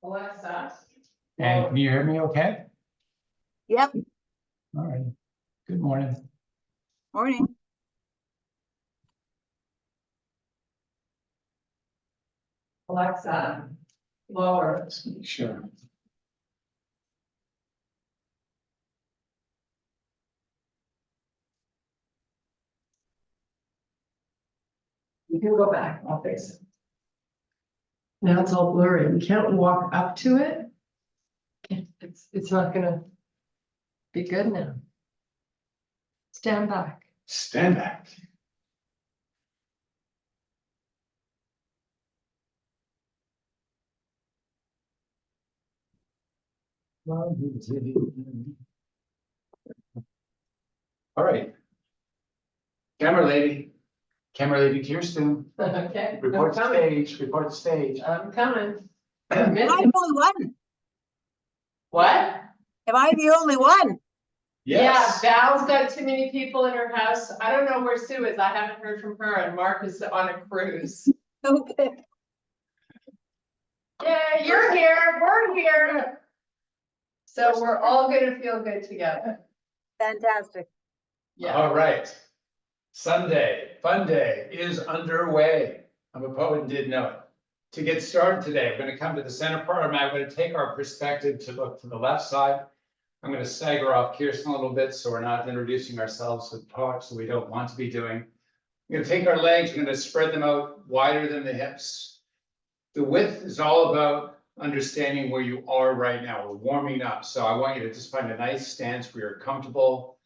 Alexa. And can you hear me okay? Yep. All right. Good morning. Morning. Alexa. Lower. Sure. You can go back, I'll fix it. Now it's all blurry. We can't walk up to it. It's not gonna be good now. Stand back. Stand back. All right. Camera lady Kirsten, Okay. report I'm the coming. stage, report the stage. I'm coming. Am I the only one? What? Am I the only one? Yes. Yeah, Val's got too many people in her house. I don't know where Sue is. I haven't heard from her, and Mark is on a cruise. Okay. Yeah, you're here, we're here. So we're all gonna feel good together. Fantastic. Yeah. All right. Sunday, fun day is underway. I'm a poet and did know it. To get started today, I'm going to come to the center part of my, I'm going to take our perspective to look to the left side. I'm going to stagger off Kirsten a little bit so we're not introducing ourselves with talks that we don't want to be doing. I'm going to take our legs, we're going to spread them out wider than the hips. The width is all about understanding where you are right now. We're warming up. So I want you to just find a nice stance where you're comfortable.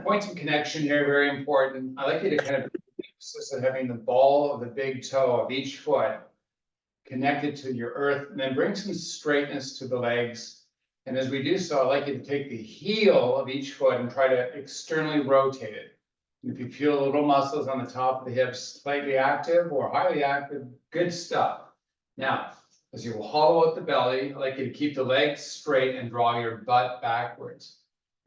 Points of connection here, very important. I like you to kind of emphasis on having the ball of the big toe of each foot connected to your earth, and then bring some straightness to the legs. And as we do so, I'd like you to take the heel of each foot and try to externally rotate it. And if you feel little muscles on the top of the hips, slightly active or highly active, good stuff. Now, as you hollow out the belly, I'd like you to keep the legs straight and draw your butt backwards.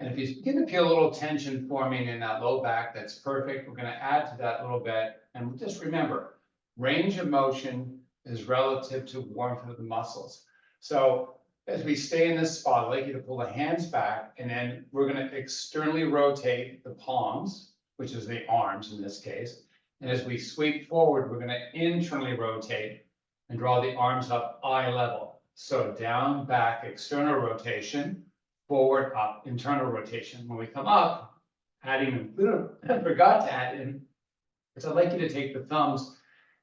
And if you begin to feel a little tension forming in that low back, that's perfect. We're going to add to that a little bit. And just remember, range of motion is relative to warmth of the muscles. So as we stay in this spot, I'd like you to pull the hands back, and then we're going to externally rotate the palms, which is the arms in this case. And as we sweep forward, we're going to internally rotate and draw the arms up eye level. So down, back, external rotation. Forward, up, internal rotation. When we come up, adding, I forgot to add in, is I'd like you to take the thumbs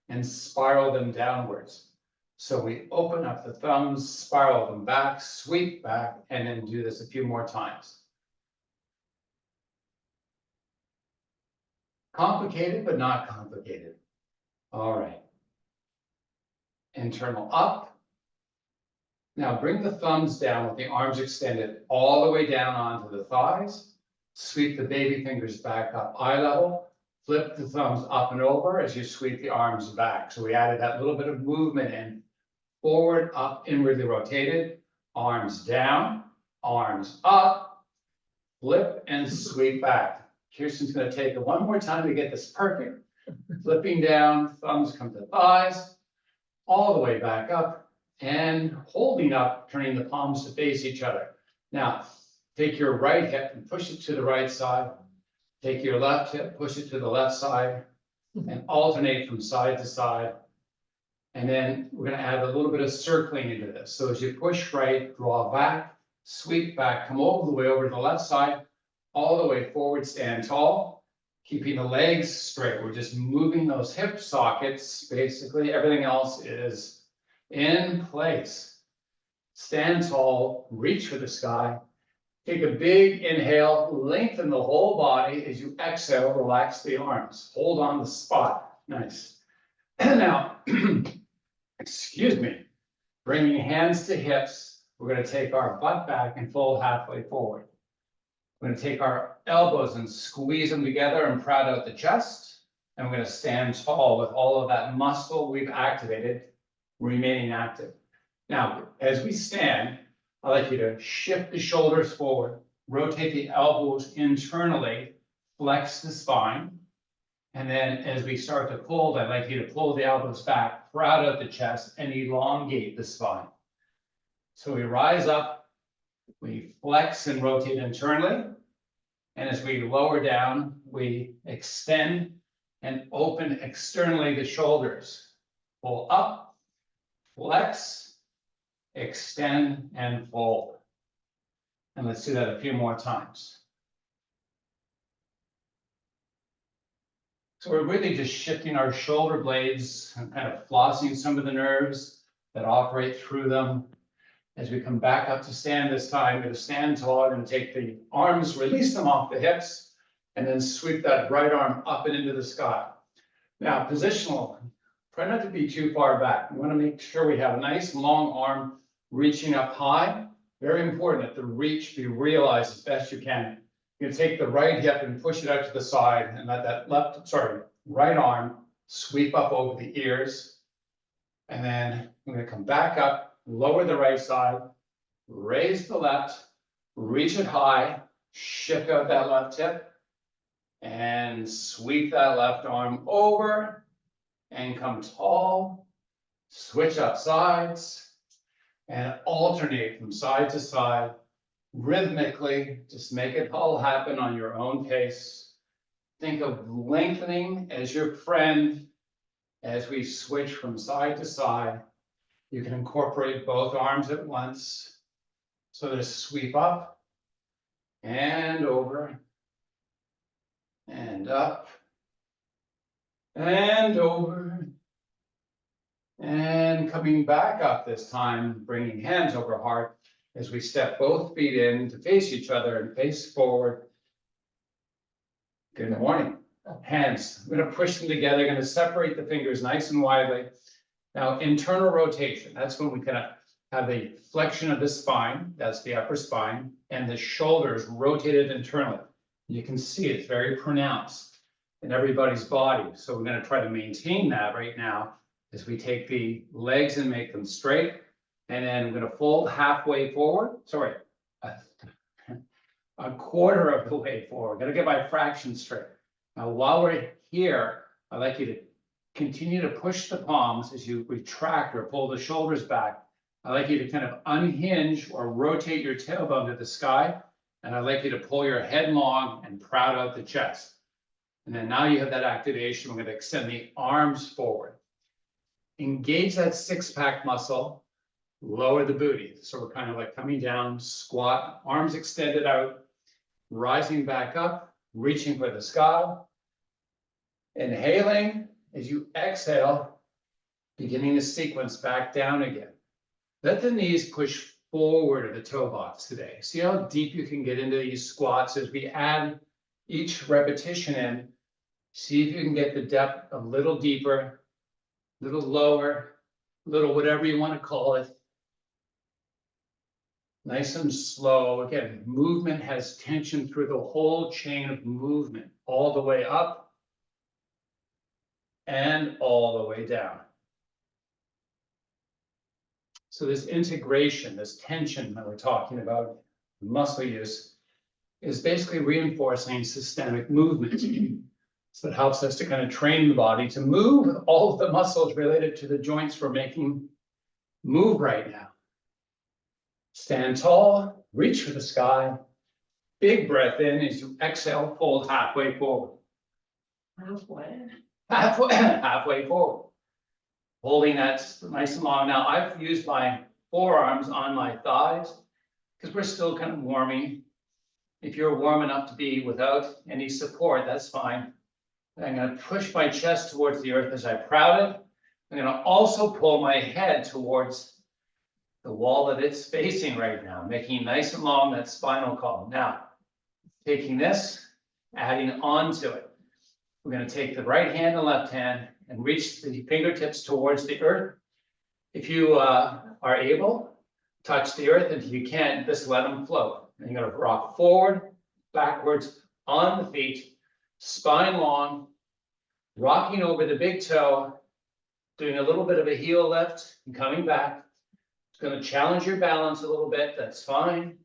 and spiral them downwards. So we open up the thumbs, spiral them back, sweep back, and then do this a few more times. Complicated, but not complicated. All right. Internal up. Now bring the thumbs down with the arms extended all the way down onto the thighs. Sweep the baby fingers back up eye level. Flip the thumbs up and over as you sweep the arms back. So we added that little bit of movement in. Forward, up, inwardly rotated. Arms down, arms up. Flip and sweep back. Kirsten's going to take it one more time to get this perfect. Flipping down, thumbs come to thighs. All the way back up. And holding up, turning the palms to face each other. Now, take your right hip and push it to the right side. Take your left hip, push it to the left side, and alternate from side to side. And then we're going to add a little bit of circling into this. So as you push right, draw back, sweep back, come all the way over to the left side, all the way forward, stand tall, keeping the legs straight. We're just moving those hip sockets. Basically, everything else is in place. Stand tall, reach for the sky. Take a big inhale, lengthen the whole body. As you exhale, relax the arms. Hold on the spot. Nice. Now, excuse me, bringing hands to hips. We're going to take our butt back and fold halfway forward. We're going to take our elbows and squeeze them together and proud out the chest. And we're going to stand tall with all of that muscle we've activated remaining active. Now, as we stand, I'd like you to shift the shoulders forward, rotate the elbows internally, flex the spine, And then as we start to fold, I'd like you to pull the elbows back, proud out the chest, and elongate the spine. So we rise up, we flex and rotate internally. And as we lower down, we extend and open externally the shoulders. Pull up, flex, extend, and fold. And let's do that a few more times. So we're really just shifting our shoulder blades and kind of flossing some of the nerves that operate through them. As we come back up to stand this time, we're going to stand tall and take the arms, release them off the hips, and then sweep that right arm up and into the sky. Now, positional, try not to be too far back. We want to make sure we have a nice long arm reaching up high. Very important that the reach be realized as best you can. You can take the right hip and push it out to the side and let that right arm sweep up over the ears. And then I'm going to come back up, lower the right side, raise the left, reach it high, shift out that left hip, and sweep that left arm over and come tall, switch up sides, and alternate from side to side. Rhythmically, just make it all happen on your own pace. Think of lengthening as your friend as we switch from side to side. You can incorporate both arms at once. So just sweep up and over and up and over and coming back up this time, bringing hands over heart. As we step both feet in to face each other and face forward. Good morning. Hands, I'm going to push them together, going to separate the fingers nice and widely. Now, internal rotation, that's when we kind of have the flexion of the spine, that's the upper spine, and the shoulders rotated internally. You can see it's very pronounced in everybody's body. So we're going to try to maintain that right now as we take the legs and make them straight. And then I'm going to fold halfway forward. Sorry, a quarter of the way forward. Got to get my fraction straight. Now, while we're here, I'd like you to continue to push the palms as you retract or pull the shoulders back. I'd like you to kind of unhinge or rotate your tailbone to the sky. And I'd like you to pull your head long and proud out the chest. And then now you have that activation. We're going to extend the arms forward. Engage that six-pack muscle. Lower the booty. So we're kind of like coming down, squat, arms extended out, rising back up, reaching for the sky. Inhaling as you exhale, beginning the sequence back down again. Let the knees push forward of the toe box today. See how deep you can get into these squats as we add each repetition in. See if you can get the depth a little deeper, a little lower, a little whatever you want to call it. Nice and slow. Again, movement has tension through the whole chain of movement, all the way up and all the way down. So this integration, this tension that we're talking about, muscle use, is basically reinforcing systemic movement. So it helps us to kind of train the body to move all of the muscles related to the joints we're making move right now. Stand tall, reach for the sky. Big breath in as you exhale, fold halfway forward. Halfway forward. Holding that nice and long. Now, I've used my forearms on my thighs because we're still kind of warming. If you're warm enough to be without any support, that's fine. I'm going to push my chest towards the earth as I proud it. I'm going to also pull my head towards the wall that it's facing right now, making nice and long that spinal column. Now, taking this, adding on to it. We're going to take the right hand and left hand and reach the fingertips towards the earth. If you are able, touch the earth. And if you can't, just let them float. And you're going to rock forward, backwards, on the feet, spine long, rocking over the big toe, doing a little bit of a heel lift and coming back. It's going to challenge your balance a little bit. That's fine.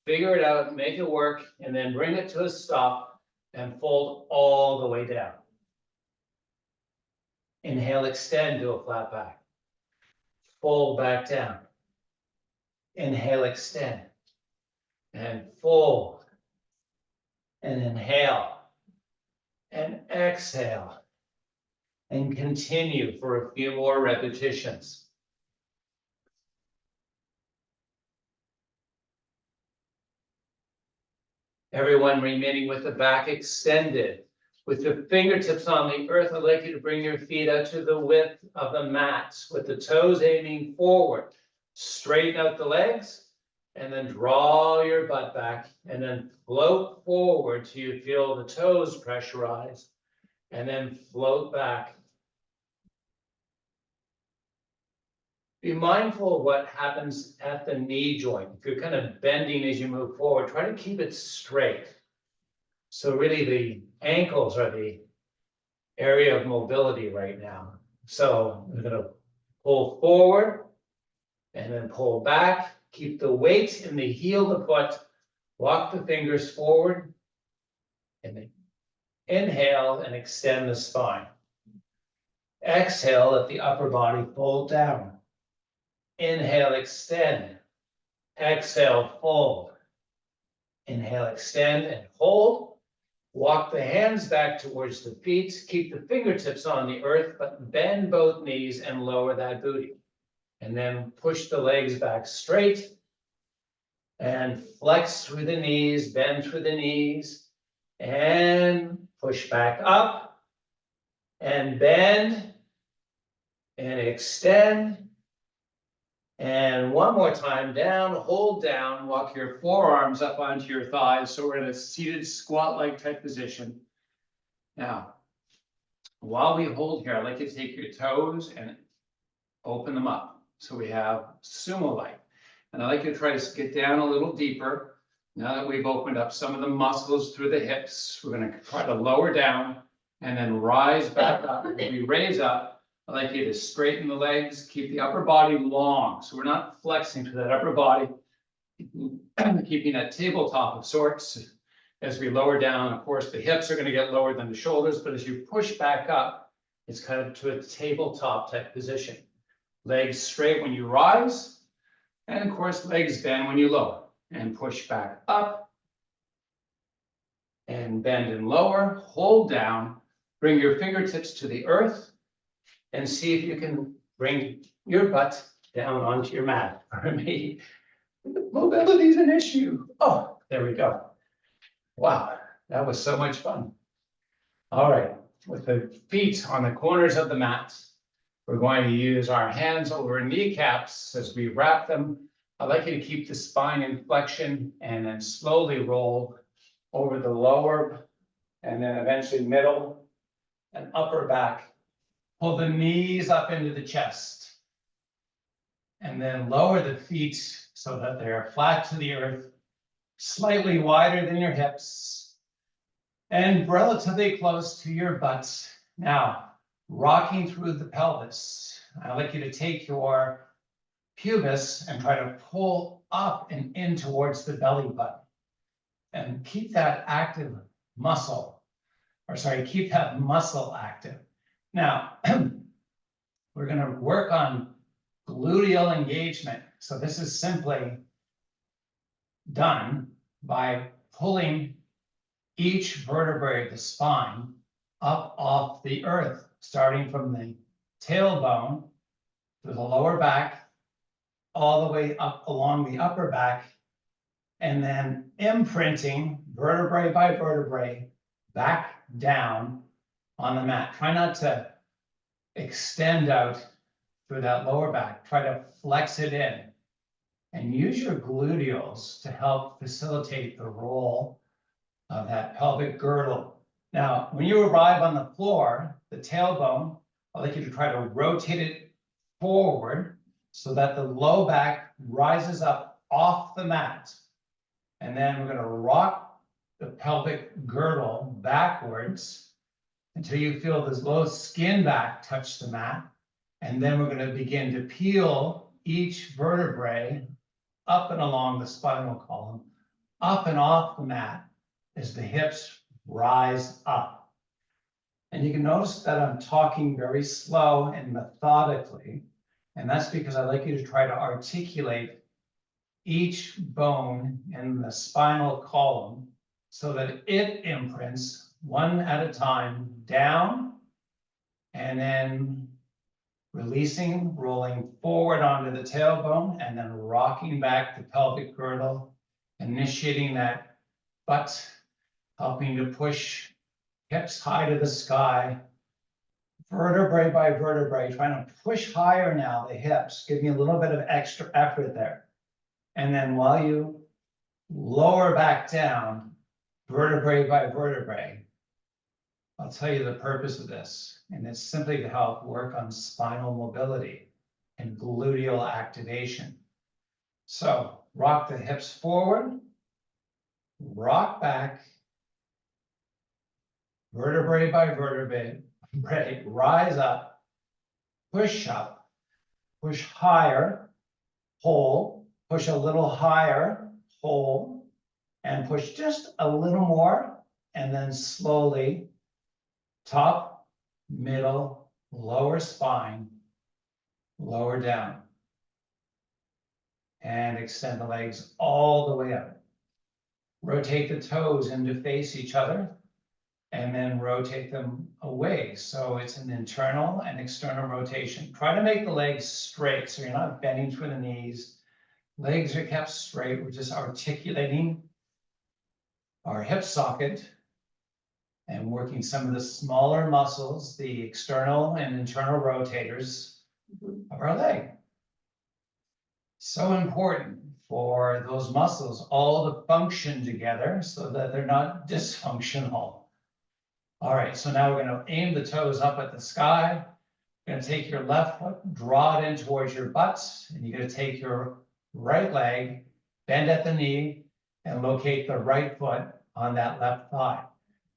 Figure it out, make it work, and then bring it to a stop and fold all the way down. Inhale, extend to a flat back. Fold back down. Inhale, extend. And fold. And inhale. And exhale. And continue for a few more repetitions. Everyone remaining with the back extended. With the fingertips on the earth, I'd like you to bring your feet out to the width of the mat with the toes aiming forward. Straighten out the legs and then draw your butt back and then float forward till you feel the toes pressurize and then float back. Be mindful of what happens at the knee joint. If you're kind of bending as you move forward, try to keep it straight. So really the ankles are the area of mobility right now. So we're going to pull forward and then pull back. Keep the weight in the heel of the foot. Walk the fingers forward and then inhale and extend the spine. Exhale, let the upper body fold down. Inhale, extend. Exhale, fold. Inhale, extend and hold. Walk the hands back towards the feet. Keep the fingertips on the earth, but bend both knees and lower that booty. And then push the legs back straight. And flex through the knees, bend through the knees. And push back up. And bend. And extend. And one more time, down, hold down, walk your forearms up onto your thighs. So we're in a seated squat-like type position. Now, while we hold here, I'd like you to take your toes and open them up. So we have sumo-like. And I'd like you to try to get down a little deeper. Now that we've opened up some of the muscles through the hips, we're going to try to lower down and then rise back up. As we raise up, I'd like you to straighten the legs, keep the upper body long. So we're not flexing to that upper body, keeping that tabletop of sorts. As we lower down, of course, the hips are going to get lower than the shoulders, but as you push back up, it's kind of to a tabletop type position. Legs straight when you rise, and of course, legs bend when you lower. And push back up, and bend and lower, hold down, bring your fingertips to the earth, and see if you can bring your butt down onto your mat. For me, mobility is an issue. Oh, there we go. Wow, that was so much fun. All right, with the feet on the corners of the mat, we're going to use our hands over kneecaps as we wrap them. I'd like you to keep the spine in flexion and then slowly roll over the lower and then eventually middle and upper back. Pull the knees up into the chest and then lower the feet so that they're flat to the earth, slightly wider than your hips and relatively close to your butt. Now, rocking through the pelvis. I'd like you to take your pubis and try to pull up and in towards the belly button and keep that active muscle, keep that muscle active. Now, we're going to work on gluteal engagement. So this is simply done by pulling each vertebrae of the spine up off the earth, starting from the tailbone to the lower back, all the way up along the upper back, and then imprinting vertebrae by vertebrae back down on the mat. Try not to extend out through that lower back. Try to flex it in and use your gluteals to help facilitate the roll of that pelvic girdle. Now, when you arrive on the floor, the tailbone, I'd like you to try to rotate it forward so that the low back rises up off the mat. And then we're going to rock the pelvic girdle backwards until you feel this low skin back touch the mat. And then we're going to begin to peel each vertebrae up and along the spinal column, up and off the mat as the hips rise up. And you can notice that I'm talking very slow and methodically. And that's because I like you to try to articulate each bone in the spinal column so that it imprints one at a time down and then releasing, rolling forward onto the tailbone and then rocking back the pelvic girdle, initiating that butt, helping to push hips high to the sky, vertebrae by vertebrae, trying to push higher now, the hips, giving a little bit of extra effort there. And then while you lower back down, vertebrae by vertebrae, I'll tell you the purpose of this, and it's simply to help work on spinal mobility and gluteal activation. So rock the hips forward, rock back, vertebrae by vertebrae, rise up, push higher, hold, push a little higher, hold, and push just a little more, and then slowly top, middle, lower spine, lower down. And extend the legs all the way up. Rotate the toes in to face each other, and then rotate them away. So it's an internal and external rotation. Try to make the legs straight so you're not bending through the knees. Legs are kept straight. We're just articulating our hip socket and working some of the smaller muscles, the external and internal rotators of our leg. So important for those muscles all to function together so that they're not dysfunctional. All right, so now we're going to aim the toes up at the sky. You're going to take your left foot, draw it in towards your butt, and you're going to take your right leg, bend at the knee, and locate the right foot on that left thigh.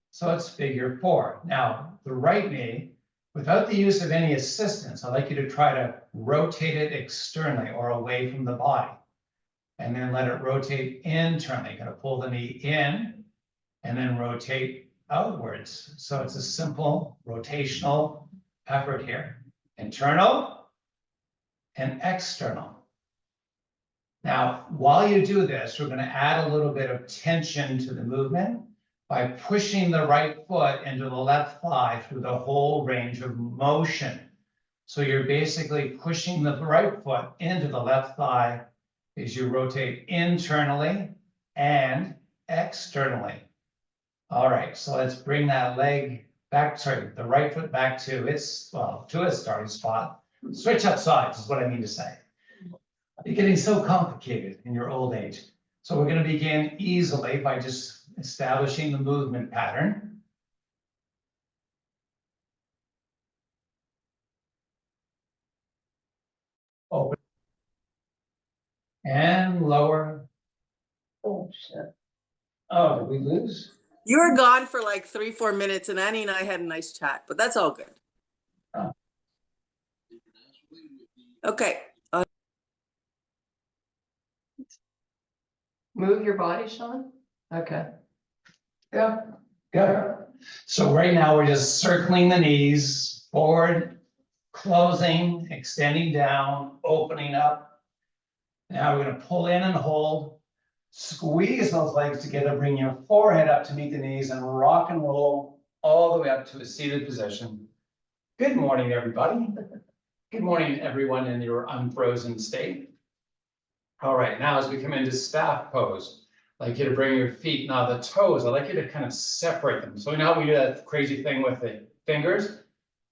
So it's figure 4. Now, the right knee, without the use of any assistance, I'd like you to try to rotate it externally or away from the body. And then let it rotate internally. You're going to pull the knee in and then rotate outwards. So it's a simple rotational effort here. Internal and external. Now, while you do this, we're going to add a little bit of tension to the movement by pushing the right foot into the left thigh through the whole range of motion. So you're basically pushing the right foot into the left thigh as you rotate internally and externally. All right, so let's bring that leg back, the right foot back to its, to its starting spot. Switch up sides is what I mean to say. You're getting so complicated in your old age. So we're going to begin easily by just establishing the movement pattern. Open. And lower. Oh, shit. Oh, did we lose? You were gone for like 3-4 minutes, and Annie and I had a nice chat, but that's all good. Oh. Okay. Move your body, Sean? Okay. Yeah. Good. So right now we're just circling the knees, forward, closing, extending down, opening up. Now we're going to pull in and hold. Squeeze those legs together, bring your forehead up to meet the knees and rock and roll all the way up to a seated position. Good morning, everybody. Good morning, everyone in your unfrozen state. All right, now as we come into staff pose, I'd like you to bring your feet, now the toes, I'd like you to kind of separate them. So you know how we do that crazy thing with the fingers?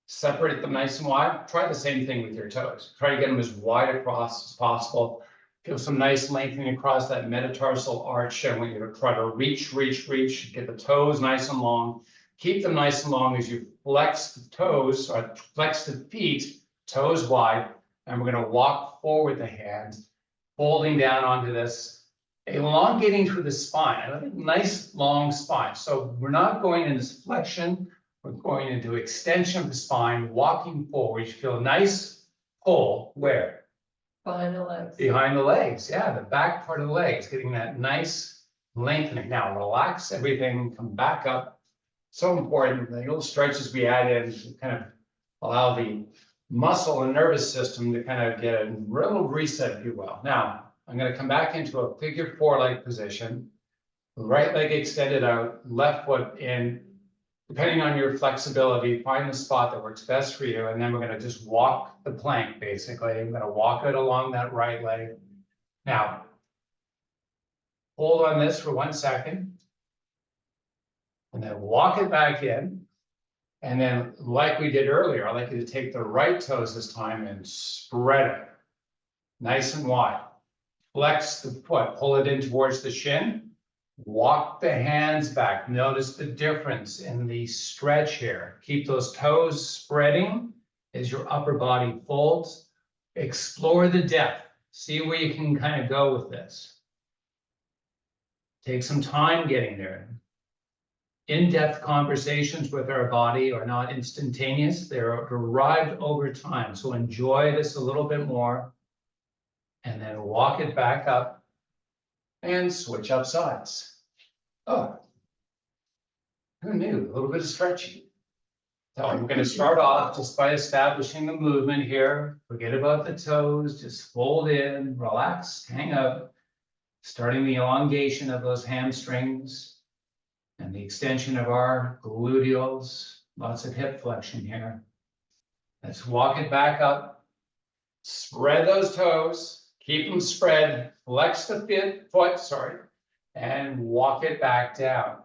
Separate them nice and wide. Try the same thing with your toes. Try to get them as wide across as possible. Feel some nice lengthening across that metatarsal arch. I want you to try to reach, get the toes nice and long. Keep them nice and long as you flex the toes, or flex the feet, toes wide. And we're going to walk forward the hands, folding down onto this, elongating through the spine. I think nice long spine. So we're not going into flexion, we're going into extension of the spine, walking forward. You feel a nice pull where? Behind the legs. Behind the legs, yeah, the back part of the legs, getting that nice lengthening. Now relax everything, come back up, So important, the little stretches we add in to kind of allow the muscle and nervous system to kind of get a little reset, if you will. Now, I'm gonna come back into a figure 4 leg position. Right leg extended out, left foot in. Depending on your flexibility, find the spot that works best for you, and then we're gonna just walk the plank, basically. I'm gonna walk it along that right leg. Now, hold on this for 1 second. And then walk it back in. And then, like we did earlier, I'd like you to take the right toes this time and spread it. Nice and wide. Flex the foot, pull it in towards the shin. Walk the hands back. Notice the difference in the stretch here. Keep those toes spreading as your upper body folds. Explore the depth. See where you can kind of go with this. Take some time getting there. In-depth conversations with our body are not instantaneous. They're derived over time. So enjoy this a little bit more. And then walk it back up. And switch up sides. Oh, who knew? A little bit of stretching. So I'm going to start off just by establishing the movement here. Forget about the toes, just fold in, relax, hang up. Starting the elongation of those hamstrings and the extension of our gluteals. Lots of hip flexion here. Let's walk it back up. Spread those toes. Keep them spread, flex the foot, and walk it back down.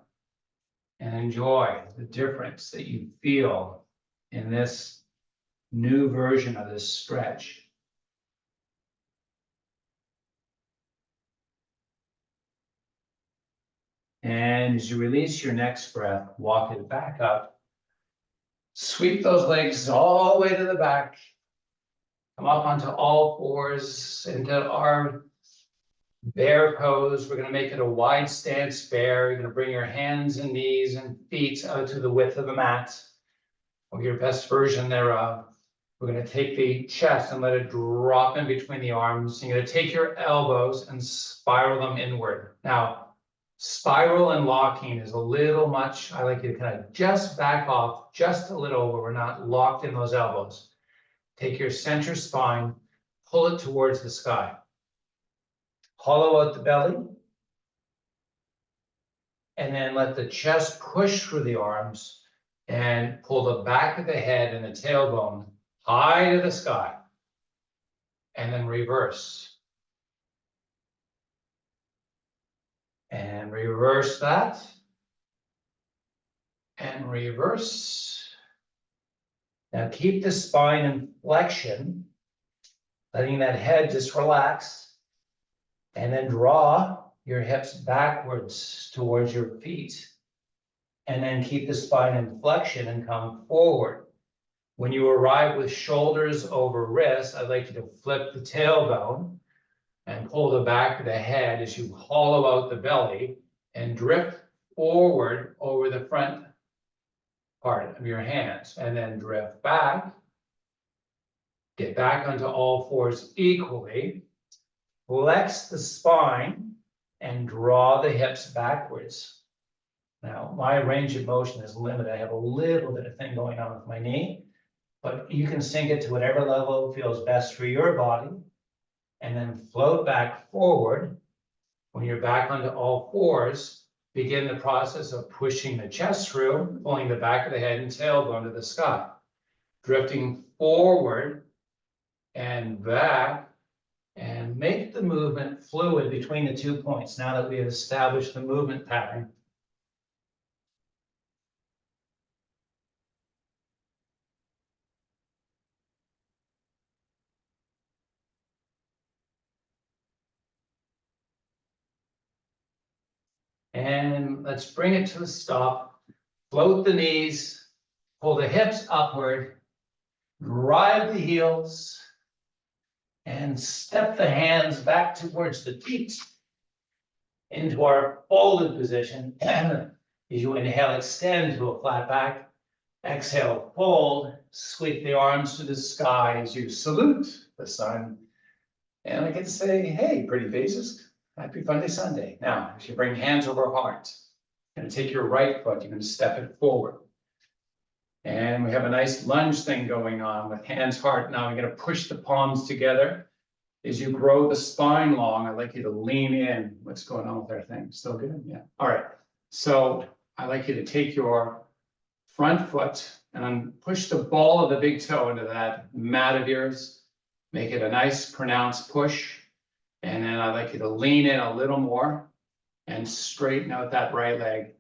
And enjoy the difference that you feel in this new version of this stretch. And as you release your next breath, walk it back up. Sweep those legs all the way to the back. Come up onto all fours into our bear pose. We're going to make it a wide stance bear. You're going to bring your hands and knees and feet out to the width of the mat, or your best version thereof. We're going to take the chest and let it drop in between the arms. You're going to take your elbows and spiral them inward. Now, spiral and locking is a little much. I like you to kind of just back off just a little where we're not locked in those elbows. Take your center spine, pull it towards the sky. Hollow out the belly. And then let the chest push through the arms and pull the back of the head and the tailbone high to the sky. And then reverse. And reverse that. And reverse. Now keep the spine in flexion, letting that head just relax, and then draw your hips backwards towards your feet. And then keep the spine in flexion and come forward. When you arrive with shoulders over wrists, I'd like you to flip the tailbone and pull the back of the head as you hollow out the belly and drift forward over the front part of your hands, and then drift back. Get back onto all fours equally. Flex the spine and draw the hips backwards. Now, my range of motion is limited. I have a little bit of thing going on with my knee, but you can sink it to whatever level feels best for your body, and then float back forward. When you're back onto all fours, begin the process of pushing the chest through, pulling the back of the head and tailbone to the sky, drifting forward and back, and make the movement fluid between the 2 points now that we have established the movement pattern. And let's bring it to a stop. Float the knees, pull the hips upward, drive the heels, and step the hands back towards the feet into our folded position. As you inhale, extend to a flat back. Exhale, fold, sweep the arms to the sky as you salute the sun. And I get to say, hey, pretty faces. Happy Funday Sunday. Now, as you bring hands over heart, And take your right foot, you're gonna step it forward. And we have a nice lunge thing going on with hands hard. Now we're gonna push the palms together. As you grow the spine long, I'd like you to lean in. What's going on with our thing? Still good? Yeah. All right. So I'd like you to take your front foot and push the ball of the big toe into that mat of yours. Make it a nice pronounced push. And then I'd like you to lean in a little more and straighten out that right leg.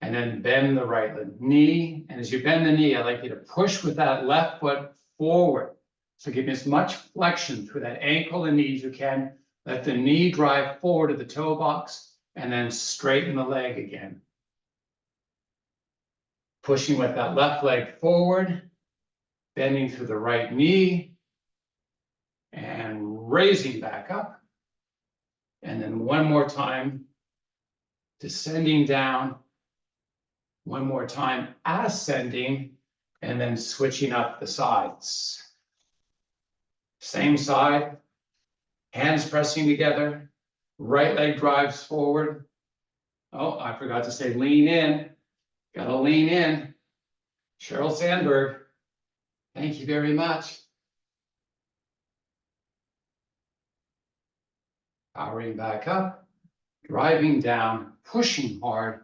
And then bend the right knee. And as you bend the knee, I'd like you to push with that left foot forward. So give me as much flexion through that ankle and knee as you can. Let the knee drive forward to the toe box and then straighten the leg again. Pushing with that left leg forward, bending through the right knee and raising back up. And then one more time, descending down. One more time, ascending, and then switching up the sides. Same side, hands pressing together, right leg drives forward. Oh, I forgot to say lean in. Gotta lean in. Sheryl Sandberg, thank you very much. Powering back up, driving down, pushing hard.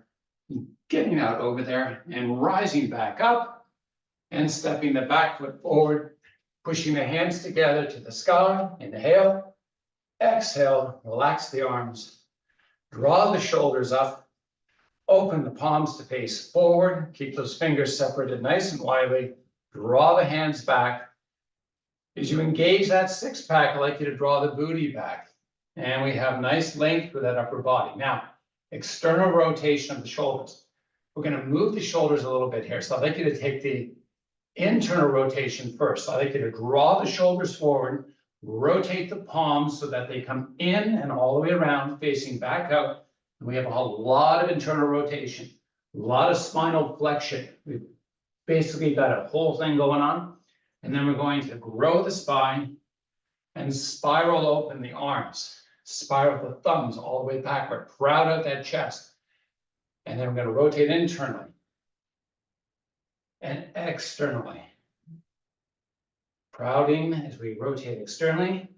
Getting out over there and rising back up and stepping the back foot forward, pushing the hands together to the sky. Inhale, exhale, relax the arms, draw the shoulders up, open the palms to face forward, keep those fingers separated nice and widely, draw the hands back. As you engage that six pack, I'd like you to draw the booty back. And we have nice length for that upper body. Now, external rotation of the shoulders. We're going to move the shoulders a little bit here. So I'd like you to take the internal rotation first. So I'd like you to draw the shoulders forward, rotate the palms so that they come in and all the way around, facing back out. And we have a lot of internal rotation, a lot of spinal flexion. We've basically got a whole thing going on. And then we're going to grow the spine and spiral open the arms. Spiral the thumbs all the way backward. Crowd out that chest. And then we're going to rotate internally and externally. Crowding as we rotate externally,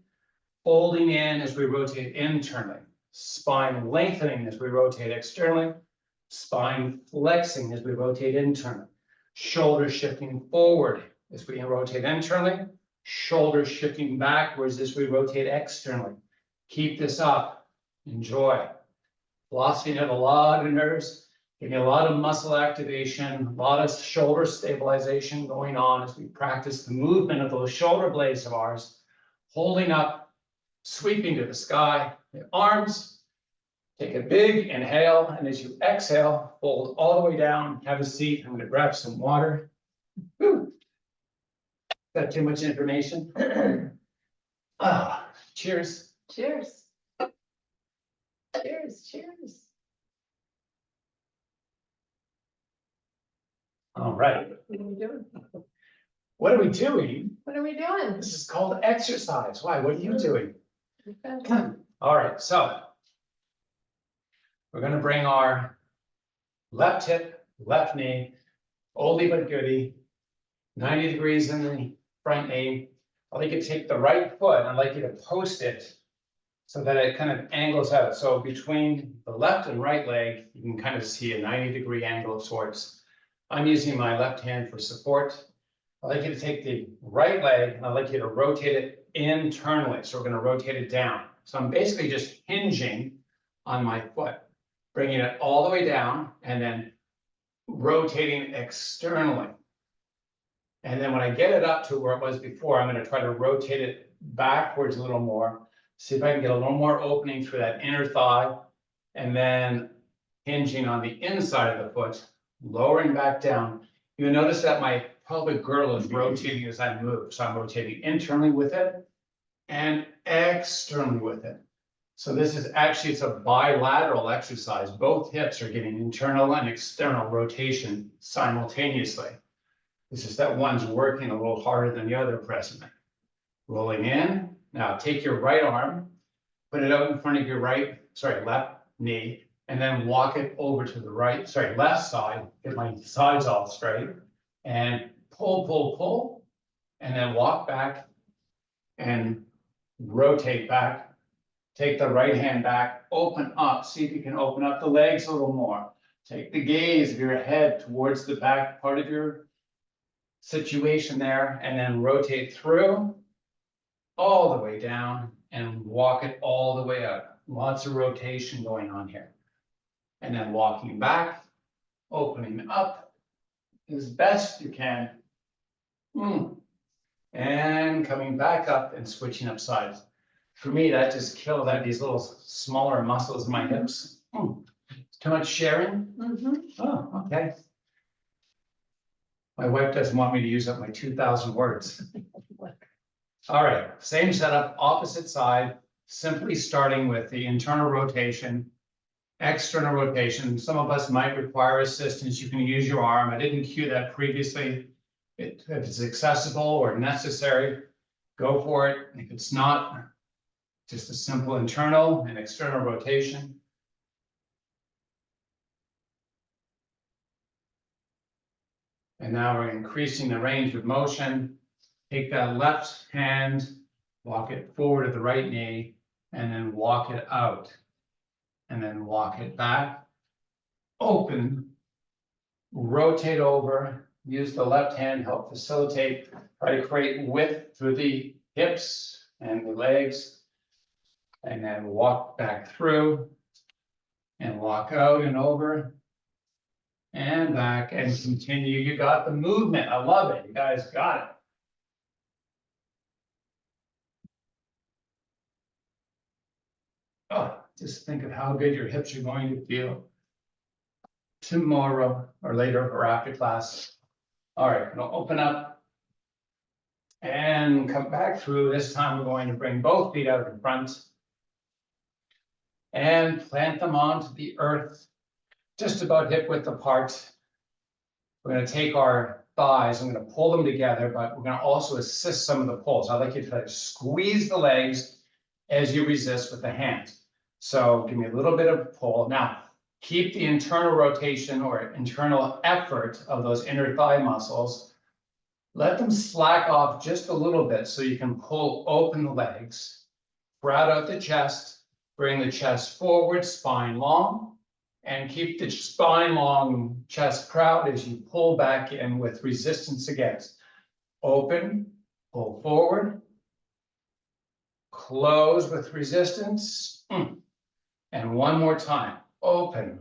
folding in as we rotate internally, spine lengthening as we rotate externally, spine flexing as we rotate internally, shoulders shifting forward as we rotate internally, shoulders shifting backwards as we rotate externally. Keep this up. Enjoy. Flossing out a lot of nerves, giving a lot of muscle activation, a lot of shoulder stabilization going on as we practice the movement of those shoulder blades of ours, holding up, sweeping to the sky, the arms. Take a big inhale, and as you exhale, fold all the way down, have a seat. I'm going to grab some water. Whew. Got too much information? Cheers. Cheers. Cheers, cheers. All right. What are we doing? What are we doing? What are we doing? This is called exercise. Why? What are you doing? Okay. Come. All right. So we're going to bring our left hip, left knee, oldie but goodie, 90 degrees in the front knee. I'd like you to take the right foot, and I'd like you to post it so that it kind of angles out. So between the left and right leg, you can kind of see a 90-degree angle of sorts. I'm using my left hand for support. I'd like you to take the right leg, and I'd like you to rotate it internally. So we're going to rotate it down. So I'm basically just hinging on my foot, bringing it all the way down, and then rotating externally. And then when I get it up to where it was before, I'm going to try to rotate it backwards a little more. See if I can get a little more opening through that inner thigh, and then hinging on the inside of the foot, lowering back down. You'll notice that my pelvic girdle is rotating as I move. So I'm rotating internally with it and externally with it. So this is actually, it's a bilateral exercise. Both hips are getting internal and external rotation simultaneously. It's just that one's working a little harder than the other presently. Rolling in. Now take your right arm, put it out in front of your left knee, And then walk it over to the right, sorry, left side, get my sides all straight. And pull, pull, pull, and then walk back and rotate back. Take the right hand back, open up, see if you can open up the legs a little more. Take the gaze of your head towards the back part of your situation there, and then rotate through all the way down and walk it all the way up. Lots of rotation going on here. And then walking back, opening up as best you can. And coming back up and switching up sides. For me, that just killed out these little smaller muscles in my hips. Too much sharing? Oh, okay. My wife doesn't want me to use up my 2,000 words. All right, same setup, opposite side, simply starting with the internal rotation, external rotation. Some of us might require assistance. You can use your arm. I didn't cue that previously. If it's accessible or necessary, go for it. If it's not, just a simple internal and external rotation. And now we're increasing the range of motion. Take that left hand, walk it forward to the right knee, and then walk it out. And then walk it back, open, rotate over, use the left hand, help facilitate, try to create width through the hips and the legs, and then walk back through and walk out and over and back and continue. You got the movement. I love it. You guys got it. Oh, just think of how good your hips are going to feel tomorrow or later or after class. All right, gonna open up and come back through. This time we're going to bring both feet out in front and plant them onto the earth, just about hip width apart. We're gonna take our thighs, I'm gonna pull them together, but we're gonna also assist some of the pulls. I'd like you to try to squeeze the legs as you resist with the hands. So give me a little bit of pull. Now, keep the internal rotation or internal effort of those inner thigh muscles. Let them slack off just a little bit so you can pull open the legs, spread out the chest, bring the chest forward, spine long, and keep the spine long, chest proud as you pull back in with resistance against. Open, pull forward, close with resistance. And one more time, open,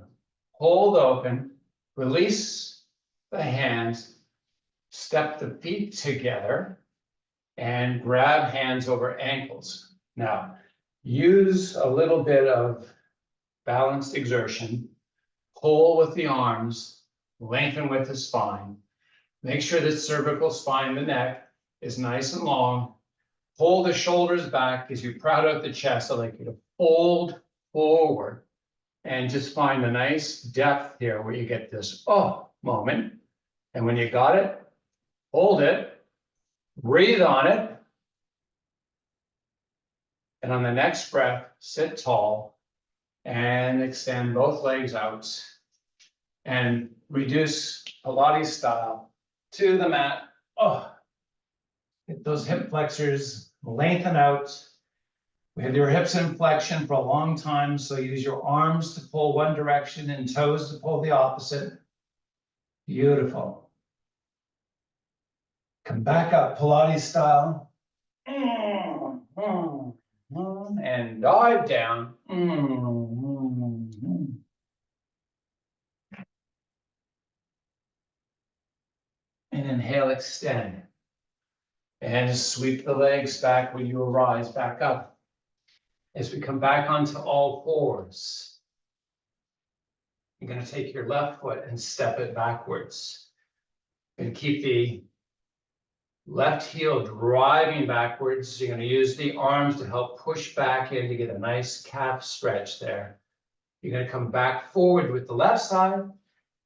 hold open, release the hands, step the feet together, and grab hands over ankles. Now, use a little bit of balanced exertion, pull with the arms, lengthen with the spine. Make sure the cervical spine, the neck, is nice and long. Pull the shoulders back as you proud out the chest. I'd like you to fold forward and just find a nice depth here where you get this moment. And when you got it, hold it, breathe on it. And on the next breath, sit tall and extend both legs out and reduce Pilates style to the mat. Get those hip flexors, lengthen out. We have your hips in flexion for a long time, so use your arms to pull one direction and toes to pull the opposite. Beautiful. Come back up, Pilates style. And dive down. And inhale, extend. And sweep the legs back when you arise, back up. As we come back onto all fours, you're going to take your left foot and step it backwards. And keep the left heel driving backwards. You're going to use the arms to help push back in to get a nice calf stretch there. You're going to come back forward with the left side,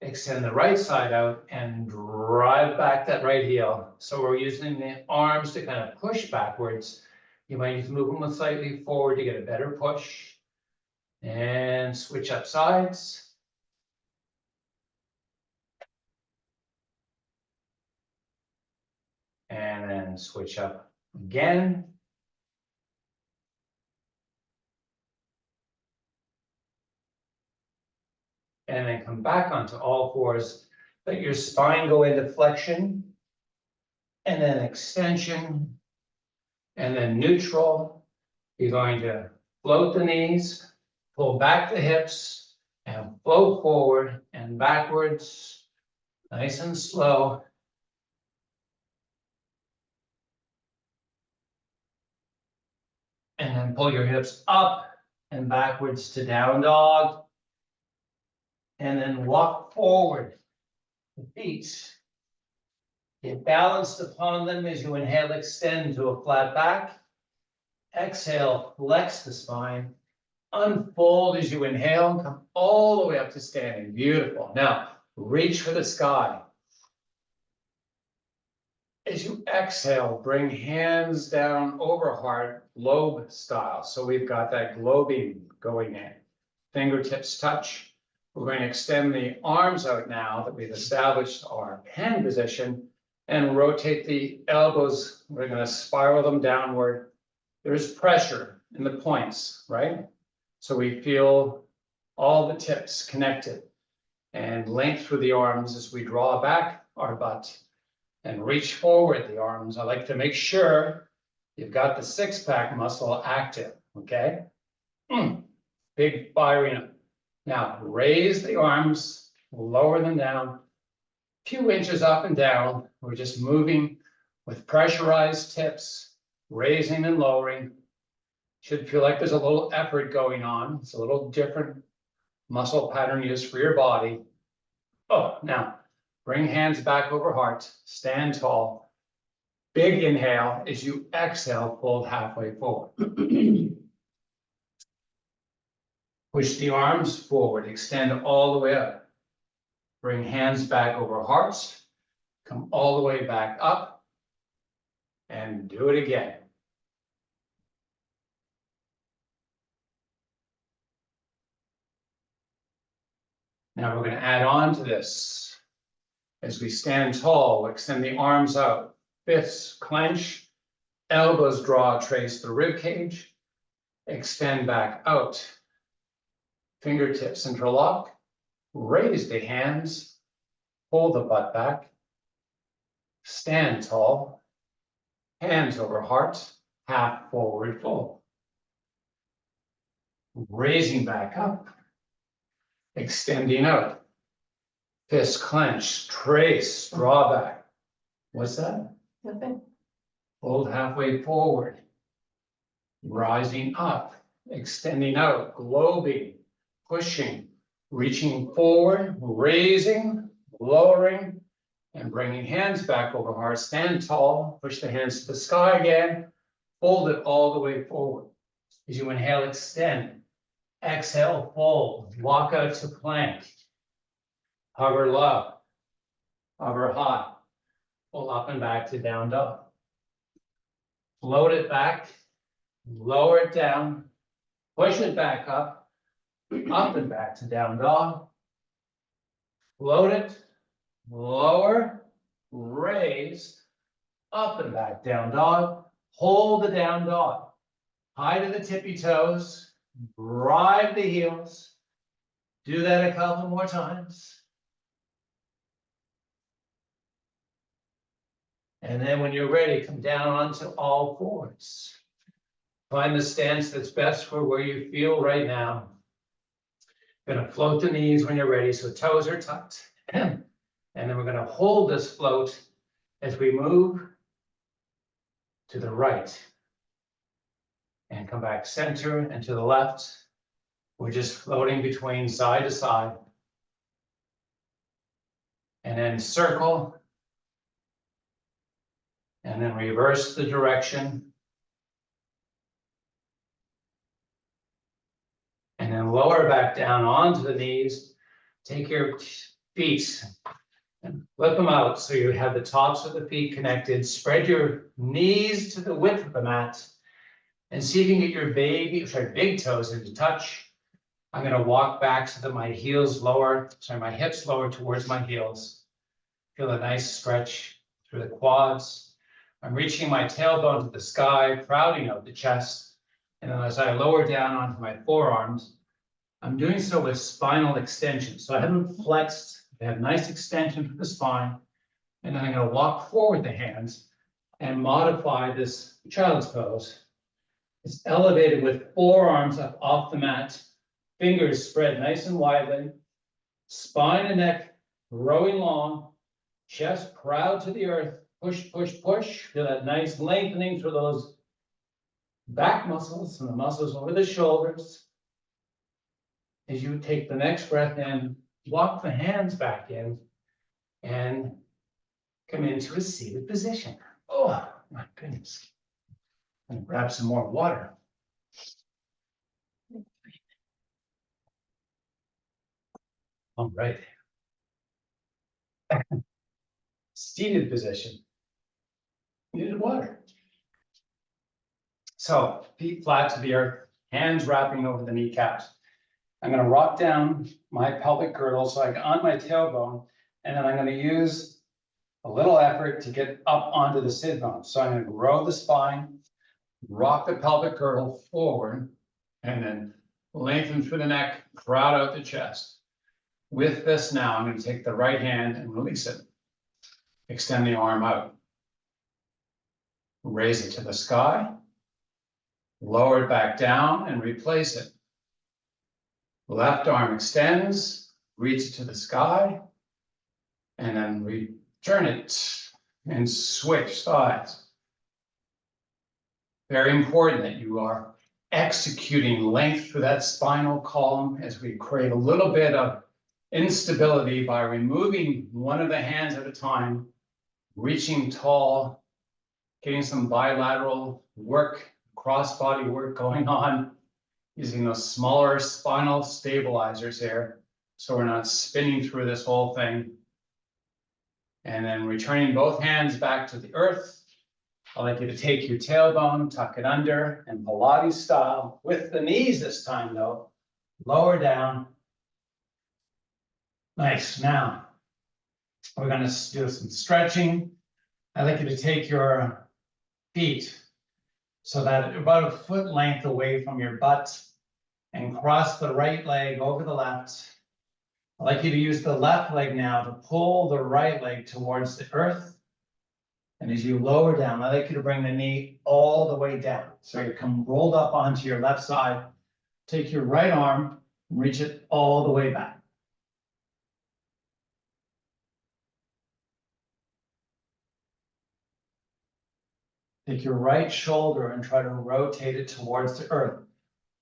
extend the right side out, and drive back that right heel. So we're using the arms to kind of push backwards. You might need to move them slightly forward to get a better push. And switch up sides. And then switch up again. And then come back onto all fours. Let your spine go into flexion. And then extension. And then neutral. You're going to float the knees, pull back the hips, and float forward and backwards. Nice and slow. And then pull your hips up and backwards to down dog. And then walk forward. The feet. Get balanced upon them as you inhale, extend to a flat back. Exhale, flex the spine. Unfold as you inhale, come all the way up to standing. Beautiful. Now, reach for the sky. As you exhale, bring hands down over heart, globe style. So we've got that globing going in. Fingertips touch. We're going to extend the arms out now that we've established our hand position and rotate the elbows. We're going to spiral them downward. There's pressure in the points, right? So we feel all the tips connected and length through the arms as we draw back our butt and reach forward the arms. I like to make sure you've got the six-pack muscle active, okay? Big firing up. Now, raise the arms, lower them down, a few inches up and down. We're just moving with pressurized tips, raising and lowering. Should feel like there's a little effort going on. It's a little different muscle pattern used for your body. Oh, now, bring hands back over heart, stand tall. Big inhale as you exhale, fold halfway forward. Push the arms forward, extend all the way up. Bring hands back over hearts, come all the way back up, and do it again. Now we're going to add on to this. As we stand tall, extend the arms out, fists clench, elbows draw, trace the rib cage, extend back out. Fingertips interlock, raise the hands, pull the butt back, stand tall, hands over heart, half forward fold. Raising back up, extending out, fists clench, trace, draw back. What's that? Nothing. Fold halfway forward, rising up, extending out, globing, pushing, reaching forward, raising, lowering, and bringing hands back over heart. Stand tall, push the hands to the sky again, fold it all the way forward. As you inhale, extend. Exhale, fold, walk out to plank. Hover low, hover high, pull up and back to down dog. Float it back, lower it down, push it back up and back to down dog. Float it, lower, raise, up and back down dog. Hold the down dog. High to the tippy toes. Drive the heels. Do that a couple more times. And then when you're ready, come down onto all fours. Find the stance that's best for where you feel right now. Gonna float the knees when you're ready, so toes are tucked. And then we're gonna hold this float as we move to the right. And come back center and to the left. We're just floating between side to side. And then circle. And then reverse the direction. And then lower back down onto the knees. Take your feet and flip them out so you have the tops of the feet connected. Spread your knees to the width of the mat. And see if you can get your big toes into touch. I'm gonna walk back so that my my hips lower towards my heels. Feel a nice stretch through the quads. I'm reaching my tailbone to the sky, crowding out the chest. And then as I lower down onto my forearms, I'm doing so with spinal extension. So I haven't flexed, I have nice extension for the spine. And then I'm gonna walk forward the hands and modify this child's pose. It's elevated with forearms up off the mat, fingers spread nice and widely, spine and neck growing long, chest proud to the earth, push, push, push. Feel that nice lengthening through those back muscles and the muscles over the shoulders. As you take the next breath in, walk the hands back in and come into a seated position. Oh, my goodness. And grab some more water. All right. Seated position. Needed water. So feet flat to the earth, hands wrapping over the kneecaps. I'm going to rock down my pelvic girdle so I get on my tailbone, and then I'm going to use a little effort to get up onto the sit bone. So I'm going to grow the spine, rock the pelvic girdle forward, and then lengthen through the neck, crowd out the chest. With this now, I'm going to take the right hand and release it. Extend the arm out. Raise it to the sky. Lower it back down and replace it. Left arm extends, reach it to the sky, and then return it and switch sides. Very important that you are executing length through that spinal column as we create a little bit of instability by removing one of the hands at a time, reaching tall, getting some bilateral work, cross-body work going on, using those smaller spinal stabilizers here, so we're not spinning through this whole thing. And then returning both hands back to the earth. I'd like you to take your tailbone, tuck it under, and Pilates style, with the knees this time though, lower down. Nice. Now, we're gonna do some stretching. I'd like you to take your feet so that about a foot length away from your butt and cross the right leg over the left. I'd like you to use the left leg now to pull the right leg towards the earth. And as you lower down, I'd like you to bring the knee all the way down. So you come rolled up onto your left side. Take your right arm and reach it all the way back. Take your right shoulder and try to rotate it towards the earth.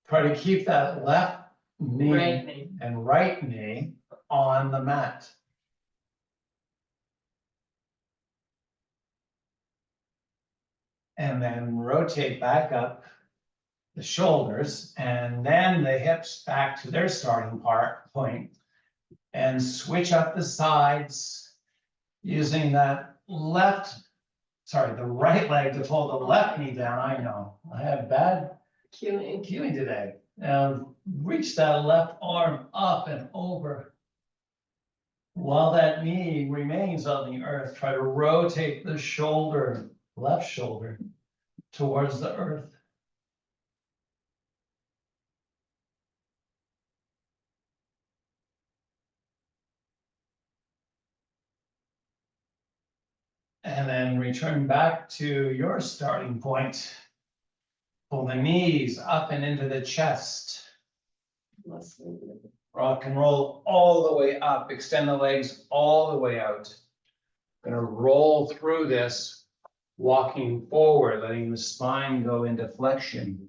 Try to keep that left knee and right knee on the mat. And then rotate back up the shoulders and then the hips back to their starting point, and switch up the sides using that the right leg to pull the left knee down. I know I have bad cueing today. Now reach that left arm up and over. While that knee remains on the earth, try to rotate the shoulder, left shoulder, towards the earth. And then return back to your starting point. Pull the knees up and into the chest. Rock and roll all the way up. Extend the legs all the way out. Gonna roll through this, walking forward, letting the spine go into flexion.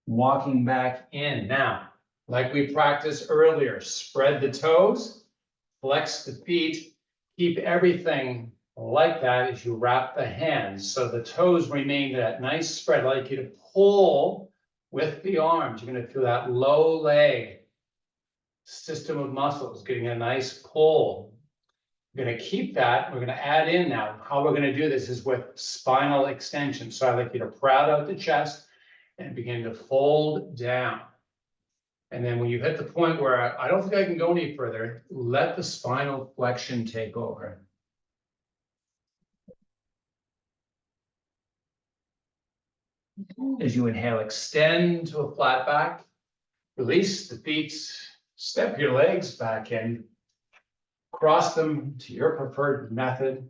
Walking back in. Now, like we practiced earlier, spread the toes, flex the feet, keep everything like that as you wrap the hands. So the toes remain that nice spread. I'd like you to pull with the arms. You're going to feel that low leg system of muscles getting a nice pull. We're gonna keep that, we're gonna add in now, how we're gonna do this is with spinal extension, so I'd like you to proud out the chest and begin to fold down. And then when you hit the point where I don't think I can go any further, let the spinal flexion take over. As you inhale, extend to a flat back, release the feet, step your legs back in, cross them to your preferred method.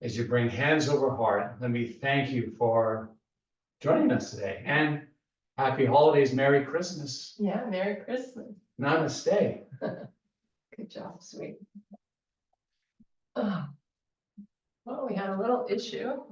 As you bring hands over heart, let me thank you for joining us today, and happy holidays, Merry Christmas, Yeah, Merry Christmas. Namaste. Good job, sweet. Oh. Well, we had a little issue.